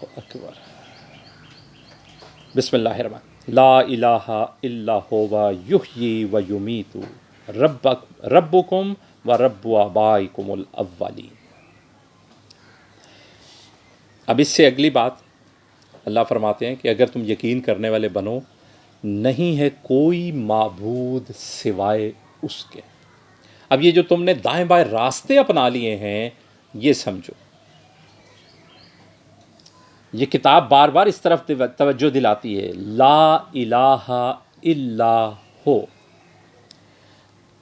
اکبر بسم اللہ الرحمن لا الہ الا ہوا یحیی و یمیت ربکم و رب آبائکم الاولین۔ اب اس سے اگلی بات اللہ فرماتے ہیں کہ اگر تم یقین کرنے والے بنو، نہیں ہے کوئی معبود سوائے اس کے۔ اب یہ جو تم نے دائیں بائیں راستے اپنا لیے ہیں، یہ سمجھو، یہ کتاب بار بار اس طرف توجہ دلاتی ہے، لا الہ الا ہو،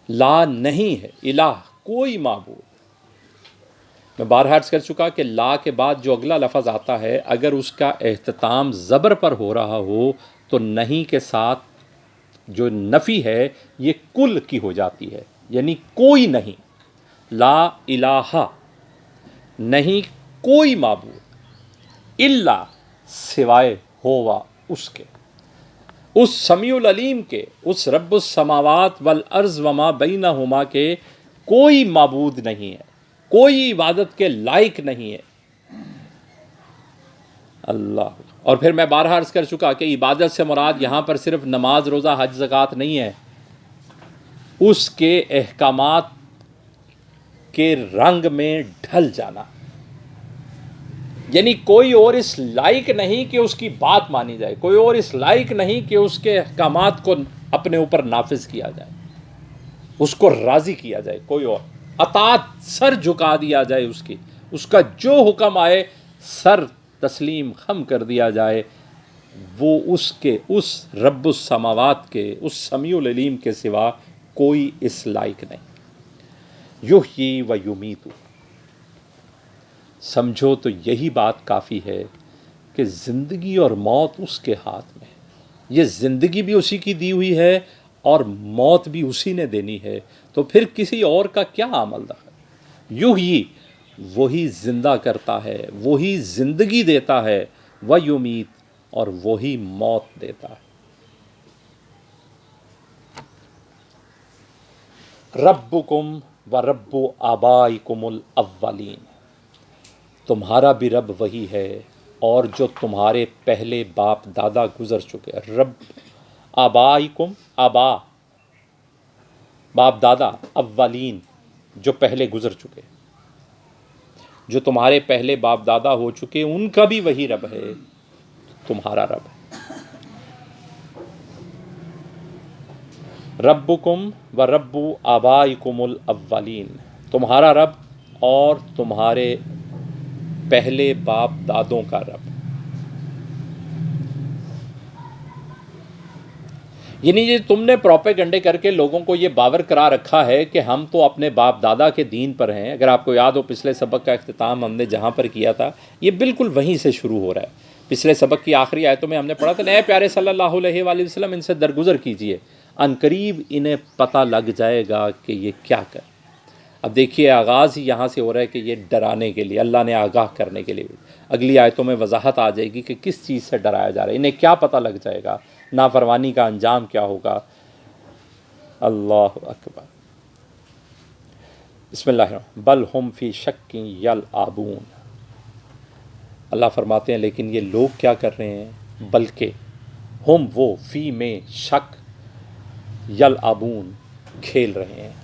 لا نہیں ہے، الہ کوئی معبود۔ میں بارہا عرض کر چکا کہ لا کے بعد جو اگلا لفظ آتا ہے، اگر اس کا اختتام زبر پر ہو رہا ہو تو نہیں کے ساتھ جو نفی ہے یہ کل کی ہو جاتی ہے، یعنی کوئی نہیں۔ لا الہ نہیں کوئی معبود، الا سوائے ہوا اس کے، اس سمیع العلیم کے، اس رب السماوات والارض وما بینہما کے کوئی معبود نہیں ہے، کوئی عبادت کے لائق نہیں ہے۔ اللہ، اور پھر میں بارہا عرض کر چکا کہ عبادت سے مراد یہاں پر صرف نماز روزہ حج زکوٰۃ نہیں ہے، اس کے احکامات کے رنگ میں ڈھل جانا، یعنی کوئی اور اس لائق نہیں کہ اس کی بات مانی جائے، کوئی اور اس لائق نہیں کہ اس کے احکامات کو اپنے اوپر نافذ کیا جائے، اس کو راضی کیا جائے، کوئی اور اطاعت سر جھکا دیا جائے، اس کا جو حکم آئے سر تسلیم خم کر دیا جائے، وہ اس رب السماوات کے، اس سمیع العلیم کے سوا کوئی اس لائق نہیں۔ یحیی و یمیت، سمجھو تو یہی بات کافی ہے کہ زندگی اور موت اس کے ہاتھ میں ہے، یہ زندگی بھی اسی کی دی ہوئی ہے اور موت بھی اسی نے دینی ہے، تو پھر کسی اور کا کیا عمل دخل؟ یحیی، وہی زندہ کرتا ہے، وہی زندگی دیتا ہے، و یمیت، اور وہی موت دیتا ہے۔ ربکم و رب آبائکم الاولین، تمہارا بھی رب وہی ہے اور جو تمہارے پہلے باپ دادا گزر چکے۔ رب آبائکم، آبا باپ دادا، اولین جو پہلے گزر چکے، جو تمہارے پہلے باپ دادا ہو چکے، ان کا بھی وہی رب ہے، تمہارا رب ہے۔ ربکم و رب آبائکم الاولین، تمہارا رب اور تمہارے پہلے باپ دادوں کا رب، یعنی یہ تم نے پروپیگنڈے کر کے لوگوں کو یہ باور کرا رکھا ہے کہ ہم تو اپنے باپ دادا کے دین پر ہیں۔ اگر آپ کو یاد ہو پچھلے سبق کا اختتام ہم نے جہاں پر کیا تھا، یہ بالکل وہیں سے شروع ہو رہا ہے۔ پچھلے سبق کی آخری آیتوں میں ہم نے پڑھا تھا، اے پیارے صلی اللہ علیہ وآلہ وسلم ان سے درگزر کیجئے، ان قریب انہیں پتہ لگ جائے گا کہ یہ کیا کر۔ اب دیکھیے آغاز ہی یہاں سے ہو رہا ہے کہ یہ ڈرانے کے لیے، اللہ نے آگاہ کرنے کے لیے۔ اگلی آیتوں میں وضاحت آ جائے گی کہ کس چیز سے ڈرایا جا رہا ہے، انہیں کیا پتہ لگ جائے گا، نافرمانی کا انجام کیا ہوگا۔ اللہ اکبر، بسم اللہ الرحمن بل ہم فی شک یلعبون، اللہ فرماتے ہیں لیکن یہ لوگ کیا کر رہے ہیں، بلکہ ہم وہ فی میں شک، یلعبون کھیل رہے ہیں،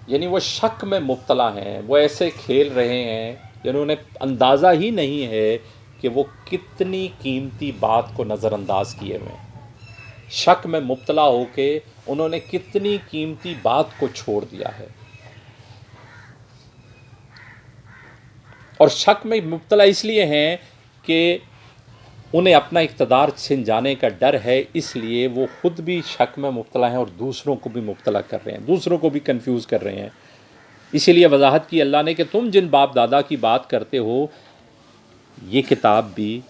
یعنی وہ شک میں مبتلا ہیں، وہ ایسے کھیل رہے ہیں جنہوں نے اندازہ ہی نہیں ہے کہ وہ کتنی قیمتی بات کو نظر انداز کیے ہوئے ہیں، شک میں مبتلا ہو کے انہوں نے کتنی قیمتی بات کو چھوڑ دیا ہے، اور شک میں مبتلا اس لیے ہیں کہ انہیں اپنا اقتدار چھن جانے کا ڈر ہے، اس لیے وہ خود بھی شک میں مبتلا ہیں اور دوسروں کو بھی مبتلا کر رہے ہیں، دوسروں کو بھی کنفیوز کر رہے ہیں۔ اسی لیے وضاحت کی اللہ نے کہ تم جن باپ دادا کی بات کرتے ہو، یہ کتاب بھی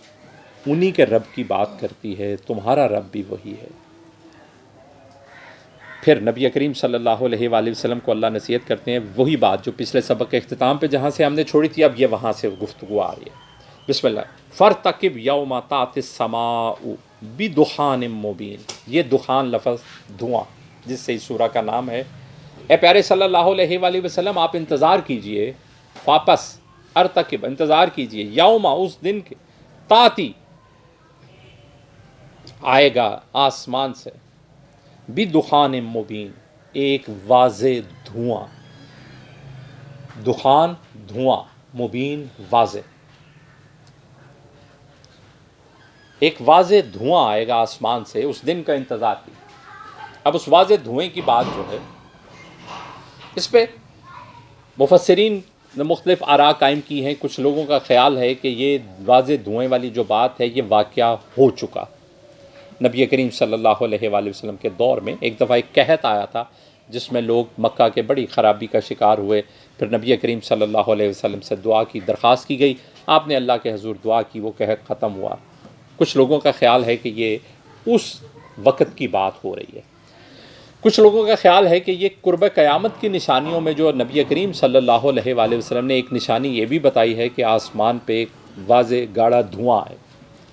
انہی کے رب کی بات کرتی ہے، تمہارا رب بھی وہی ہے۔ پھر نبی کریم صلی اللہ علیہ وآلہ وسلم کو اللہ نصیحت کرتے ہیں، وہی بات جو پچھلے سبق کے اختتام پہ جہاں سے ہم نے چھوڑی تھی، اب یہ وہاں سے گفتگو آ رہی ہے۔ بسم اللہ، فَارْتَقِبْ يَوْمَ تَأْتِي السَّمَاءُ بِدُخَانٍ مُّبِينٍ، یہ دخان لفظ دھواں جس سے اس سورہ کا نام ہے۔ اے پیارے صلی اللہ علیہ وآلہ وسلم آپ انتظار کیجئے، واپس ارتقب انتظار کیجئے، یوما اس دن کے، تاتی آئے گا آسمان سے، بدخان مبین ایک واضح دھواں، دخان دھواں، مبین واضح، ایک واضح دھواں آئے گا آسمان سے، اس دن کا انتظار کی۔ اب اس واضح دھوئیں کی بات جو ہے، اس پہ مفسرین نے مختلف آراء قائم کی ہیں۔ کچھ لوگوں کا خیال ہے کہ یہ واضح دھوئیں والی جو بات ہے یہ واقعہ ہو چکا، نبی کریم صلی اللہ علیہ وآلہ وسلم کے دور میں ایک دفعہ ایک قحط آیا تھا جس میں لوگ مکہ کے بڑی خرابی کا شکار ہوئے۔ پھر نبی کریم صلی اللہ علیہ وسلم سے دعا کی درخواست کی گئی، آپ نے اللہ کے حضور دعا کی، وہ قحط ختم ہوا۔ کچھ لوگوں کا خیال ہے کہ یہ اس وقت کی بات ہو رہی ہے۔ کچھ لوگوں کا خیال ہے کہ یہ قرب قیامت کی نشانیوں میں جو نبی کریم صلی اللہ علیہ وآلہ وسلم نے ایک نشانی یہ بھی بتائی ہے کہ آسمان پہ ایک واضح گاڑھا دھواں آئے،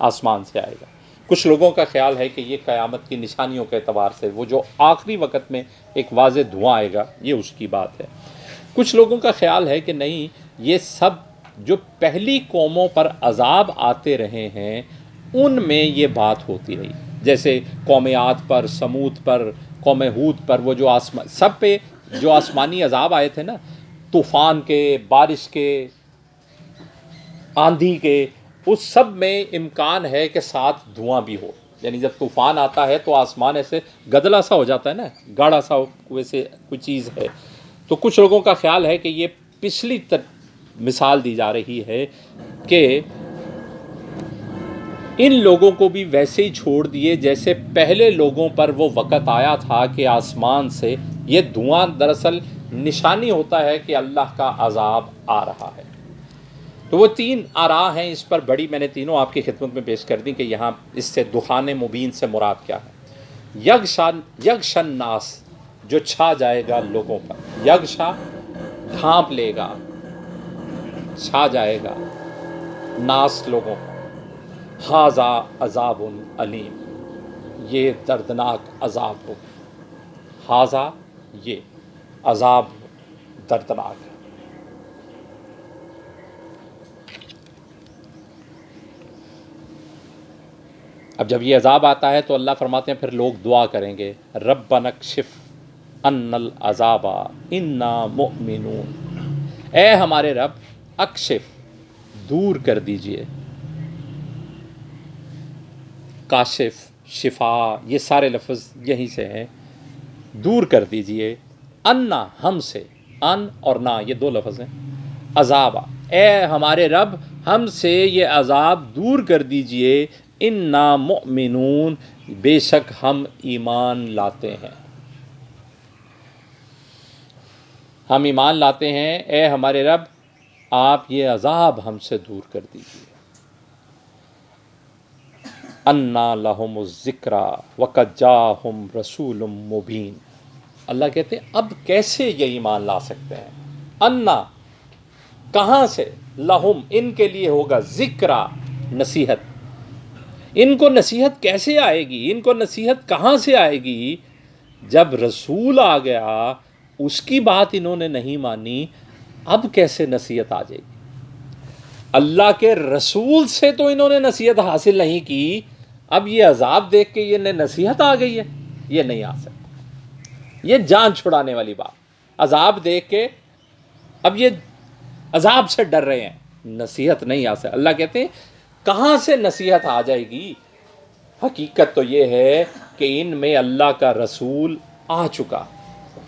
آسمان سے آئے گا۔ کچھ لوگوں کا خیال ہے کہ یہ قیامت کی نشانیوں کے اعتبار سے وہ جو آخری وقت میں ایک واضح دھواں آئے گا یہ اس کی بات ہے۔ کچھ لوگوں کا خیال ہے کہ نہیں، یہ سب جو پہلی قوموں پر عذاب آتے رہے ہیں ان میں یہ بات ہوتی رہی، جیسے قوم عاد پر، سمود پر، قوم ہود پر، وہ جو سب پہ جو آسمانی عذاب آئے تھے نا، طوفان کے، بارش کے، آندھی کے، اس سب میں امکان ہے کہ ساتھ دھواں بھی ہو۔ یعنی جب طوفان آتا ہے تو آسمان ایسے گدلا سا ہو جاتا ہے نا، گاڑھا سا ویسے کوئی چیز ہے۔ تو کچھ لوگوں کا خیال ہے کہ یہ پچھلی مثال دی جا رہی ہے کہ ان لوگوں کو بھی ویسے ہی چھوڑ دیے جیسے پہلے لوگوں پر وہ وقت آیا تھا کہ آسمان سے یہ دھواں دراصل نشانی ہوتا ہے کہ اللہ کا عذاب آ رہا ہے۔ تو وہ تین آراء ہیں، اس پر بڑی میں نے تینوں آپ کی خدمت میں پیش کر دی کہ یہاں اس سے دخان مبین سے مراد کیا ہے۔ یغشن ناس، جو چھا جائے گا لوگوں پر، یغشا ڈھانپ لے گا، چھا جائے گا، ناس لوگوں پر، ھذا عذاب علیم، یہ دردناک عذاب ہوگا، ھذا یہ عذاب دردناک ہے۔ اب جب یہ عذاب آتا ہے تو اللہ فرماتے ہیں پھر لوگ دعا کریں گے، ربنا اکشف عنا العذاب انا مؤمنون، اے ہمارے رب اکشف، دور کر دیجئے، کاشف، شفا، یہ سارے لفظ یہیں سے ہیں، دور کر دیجئے، انا ہم سے، ان اور نا یہ دو لفظ ہیں، عذاب، اے ہمارے رب ہم سے یہ عذاب دور کر دیجئے، انا مؤمنون، بے شک ہم ایمان لاتے ہیں، ہم ایمان لاتے ہیں، اے ہمارے رب آپ یہ عذاب ہم سے دور کر دیجئے۔ انا لہم الذکریٰ وقد جاءہم رسول مبین، اللہ کہتے ہیں اب کیسے یہ ایمان لا سکتے ہیں، انا کہاں سے، لہم ان کے لیے ہوگا، ذکریٰ نصیحت، ان کو نصیحت کیسے آئے گی، ان کو نصیحت کہاں سے آئے گی، جب رسول آ گیا اس کی بات انہوں نے نہیں مانی، اب کیسے نصیحت آ جائے گی، اللہ کے رسول سے تو انہوں نے نصیحت حاصل نہیں کی، اب یہ عذاب دیکھ کے یہ نصیحت آ گئی ہے، یہ نہیں آ سکتا، یہ جان چھڑانے والی بات، عذاب دیکھ کے اب یہ عذاب سے ڈر رہے ہیں، نصیحت نہیں آ سکتی۔ اللہ کہتے ہیں کہاں سے نصیحت آ جائے گی، حقیقت تو یہ ہے کہ ان میں اللہ کا رسول آ چکا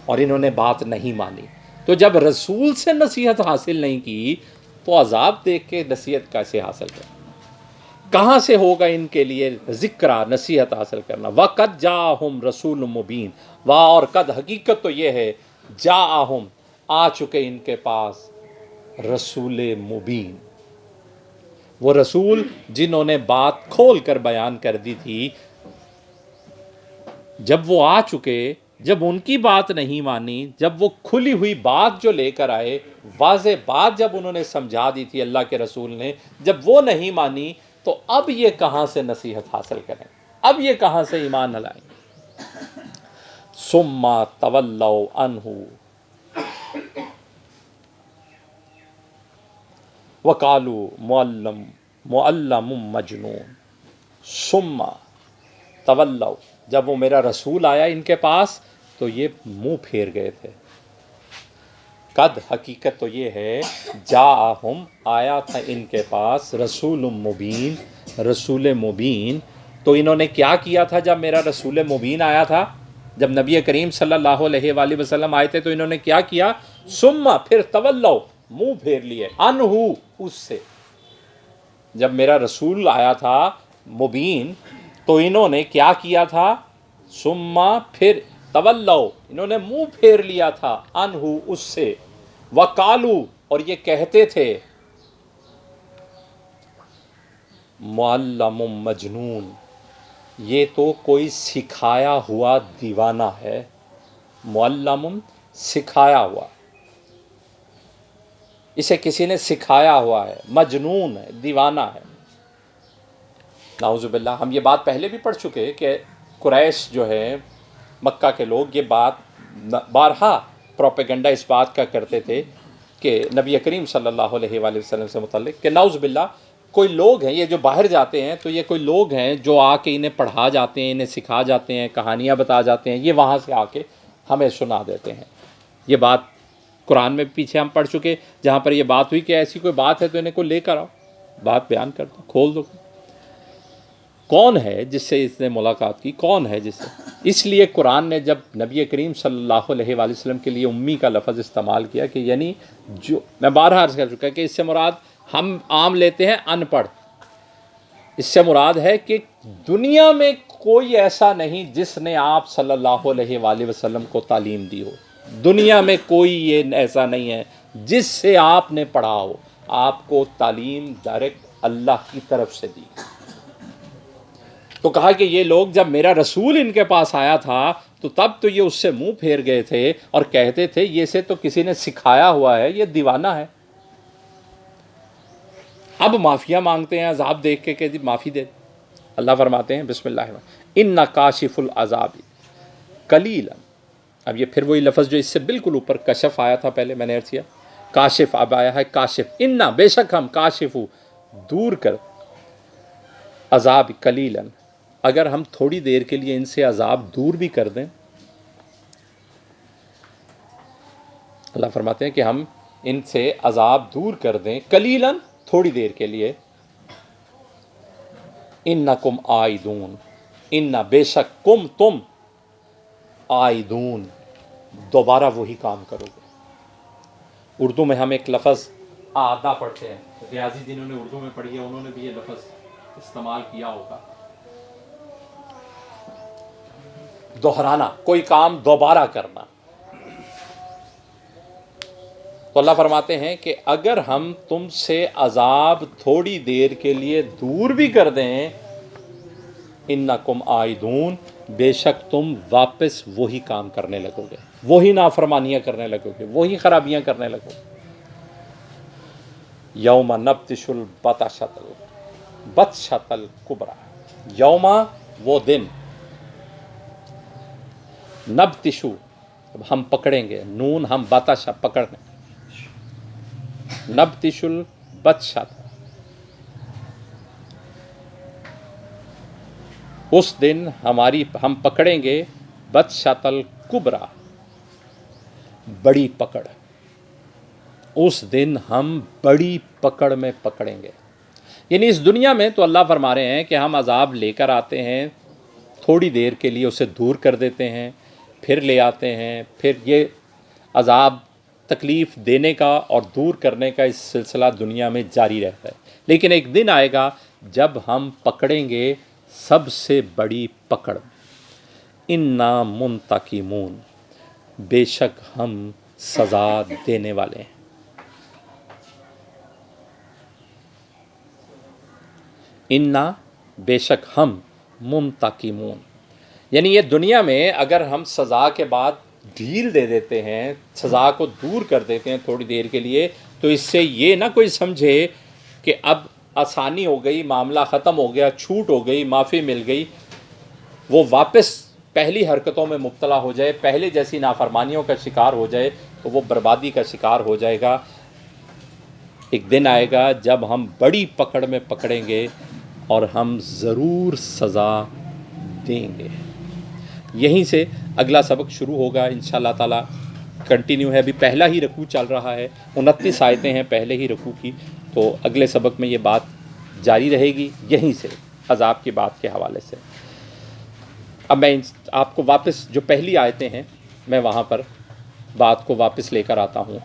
اور انہوں نے بات نہیں مانی، تو جب رسول سے نصیحت حاصل نہیں کی تو عذاب دیکھ کے نصیحت کیسے حاصل کریں، کہاں سے ہوگا ان کے لیے ذکرہ، نصیحت حاصل کرنا۔ وَقَدْ جَاءَهُمْ رَسُولٌ مُبِينٌ، وا اور قد، حقیقت تو یہ ہے، جاءہم آ چکے ان کے پاس، رسول مبین، وہ رسول جنہوں نے بات کھول کر بیان کر دی تھی، جب وہ آ چکے، جب ان کی بات نہیں مانی، جب وہ کھلی ہوئی بات جو لے کر آئے، واضح بات جب انہوں نے سمجھا دی تھی اللہ کے رسول نے، جب وہ نہیں مانی تو اب یہ کہاں سے نصیحت حاصل کریں، اب یہ کہاں سے ایمان لائیں، ثم تولوا عنہ، وقالو معلم مجنون ثم تولوا، جب وہ میرا رسول آیا ان کے پاس تو یہ منہ پھیر گئے تھے. قد حقیقت تو یہ ہے جاءہم آیا تھا ان کے پاس رسول مبین، رسول مبین. تو انہوں نے کیا کیا تھا جب میرا رسول مبین آیا تھا؟ جب نبی کریم صلی اللہ علیہ وآلہ وسلم آئے تھے تو انہوں نے کیا کیا؟ ثم پھر تولوا، منہ پھیر لیے، انہو اس سے. جب میرا رسول آیا تھا مبین تو انہوں نے کیا کیا تھا؟ ثم پھر تولوا، انہوں نے منہ پھیر لیا تھا، انہو اس سے. وقالو اور یہ کہتے تھے معلم مجنون، یہ تو کوئی سکھایا ہوا دیوانہ ہے. معلم سکھایا ہوا، اسے کسی نے سکھایا ہوا ہے. مجنون ہے، دیوانہ ہے. نعوذ باللہ. ہم یہ بات پہلے بھی پڑھ چکے کہ قریش جو ہے، مکہ کے لوگ یہ بات بارہا پروپیگنڈا اس بات کا کرتے تھے کہ نبی کریم صلی اللہ علیہ وآلہ وسلم سے متعلق کہ نعوذ باللہ کوئی لوگ ہیں یہ جو باہر جاتے ہیں، تو یہ کوئی لوگ ہیں جو آ کے انہیں پڑھا جاتے ہیں، انہیں سکھا جاتے ہیں، کہانیاں بتا جاتے ہیں، یہ وہاں سے آ کے ہمیں سنا دیتے ہیں. یہ بات قرآن میں پیچھے ہم پڑھ چکے جہاں پر یہ بات ہوئی کہ ایسی کوئی بات ہے تو انہیں کو لے کر آؤ، بات بیان کر دو، کھول دو. کون ہے جس سے اس نے ملاقات کی؟ کون ہے جس سے؟ اس لیے قرآن نے جب نبی کریم صلی اللہ علیہ وآلہ وسلم کے لیے امی کا لفظ استعمال کیا کہ یعنی جو میں بارہا عرض کر چکا کہ اس سے مراد ہم عام لیتے ہیں ان پڑھ، اس سے مراد ہے کہ دنیا میں کوئی ایسا نہیں جس نے آپ صلی اللہ علیہ وآلہ وسلم کو تعلیم دی ہو. دنیا میں کوئی یہ ایسا نہیں ہے جس سے آپ نے پڑھا ہو. آپ کو تعلیم ڈائریکٹ اللہ کی طرف سے دی. تو کہا کہ یہ لوگ جب میرا رسول ان کے پاس آیا تھا تو تب تو یہ اس سے منہ پھیر گئے تھے اور کہتے تھے یہ سے تو کسی نے سکھایا ہوا ہے، یہ دیوانہ ہے. اب معافیاں مانگتے ہیں عذاب دیکھ کے کہ جی معافی دے. اللہ فرماتے ہیں بسم اللہ الرحمن ان کاشف العذاب قلیلا. اب یہ پھر وہی لفظ جو اس سے بالکل اوپر کشف آیا تھا پہلے میں نے عرض کیا، کاشف اب آیا ہے کاشف. ان بے شک ہم کاشف دور کر عذاب قلیلا، اگر ہم تھوڑی دیر کے لیے ان سے عذاب دور بھی کر دیں. اللہ فرماتے ہیں کہ ہم ان سے عذاب دور کر دیں قلیلا، تھوڑی دیر کے لیے. انکم عائدون، ان بے شک کم تم عائدون دوبارہ وہی کام کرو گے. اردو میں ہم ایک لفظ آدھا پڑھتے ہیں، ریاضی جنہوں نے اردو میں پڑھی ہے انہوں نے بھی یہ لفظ استعمال کیا ہوگا. دہرانا، کوئی کام دوبارہ کرنا. تو اللہ فرماتے ہیں کہ اگر ہم تم سے عذاب تھوڑی دیر کے لیے دور بھی کر دیں، انکم عائدون بے شک تم واپس وہی کام کرنے لگو گے، وہی نافرمانیاں کرنے لگو گے، وہی خرابیاں کرنے لگو گے. یوم نبطش البطشۃ الکبریٰ، یوما وہ دن، نبطشو ہم پکڑیں گے، نون ہم بطشہ پکڑنے، نبطش البطشۃ اس دن ہم پکڑیں گے، بطشۃ الکبریٰ بڑی پکڑ. اس دن ہم بڑی پکڑ میں پکڑیں گے. یعنی اس دنیا میں تو اللہ فرما رہے ہیں کہ ہم عذاب لے کر آتے ہیں، تھوڑی دیر کے لیے اسے دور کر دیتے ہیں، پھر لے آتے ہیں، پھر یہ عذاب تکلیف دینے کا اور دور کرنے کا اس سلسلہ دنیا میں جاری رہتا ہے. لیکن ایک دن آئے گا جب ہم پکڑیں گے سب سے بڑی پکڑ. انا منتقمون بے شک ہم سزا دینے والے ہیں. انا بے شک ہم منتقمون، یعنی یہ دنیا میں اگر ہم سزا کے بعد ڈھیل دے دیتے ہیں، سزا کو دور کر دیتے ہیں تھوڑی دیر کے لیے، تو اس سے یہ نہ کوئی سمجھے کہ اب آسانی ہو گئی، معاملہ ختم ہو گیا، چھوٹ ہو گئی، معافی مل گئی، وہ واپس پہلی حرکتوں میں مبتلا ہو جائے، پہلے جیسی نافرمانیوں کا شکار ہو جائے تو وہ بربادی کا شکار ہو جائے گا. ایک دن آئے گا جب ہم بڑی پکڑ میں پکڑیں گے اور ہم ضرور سزا دیں گے. یہیں سے اگلا سبق شروع ہوگا انشاءاللہ تعالیٰ. کنٹینیو ہے، ابھی پہلا ہی رکوع چل رہا ہے، 29 آیتیں ہیں پہلے ہی رکوع کی، تو اگلے سبق میں یہ بات جاری رہے گی یہیں سے عذاب کی بات کے حوالے سے. اب میں آپ کو واپس جو پہلی آیتیں ہیں میں وہاں پر بات کو واپس لے کر آتا ہوں.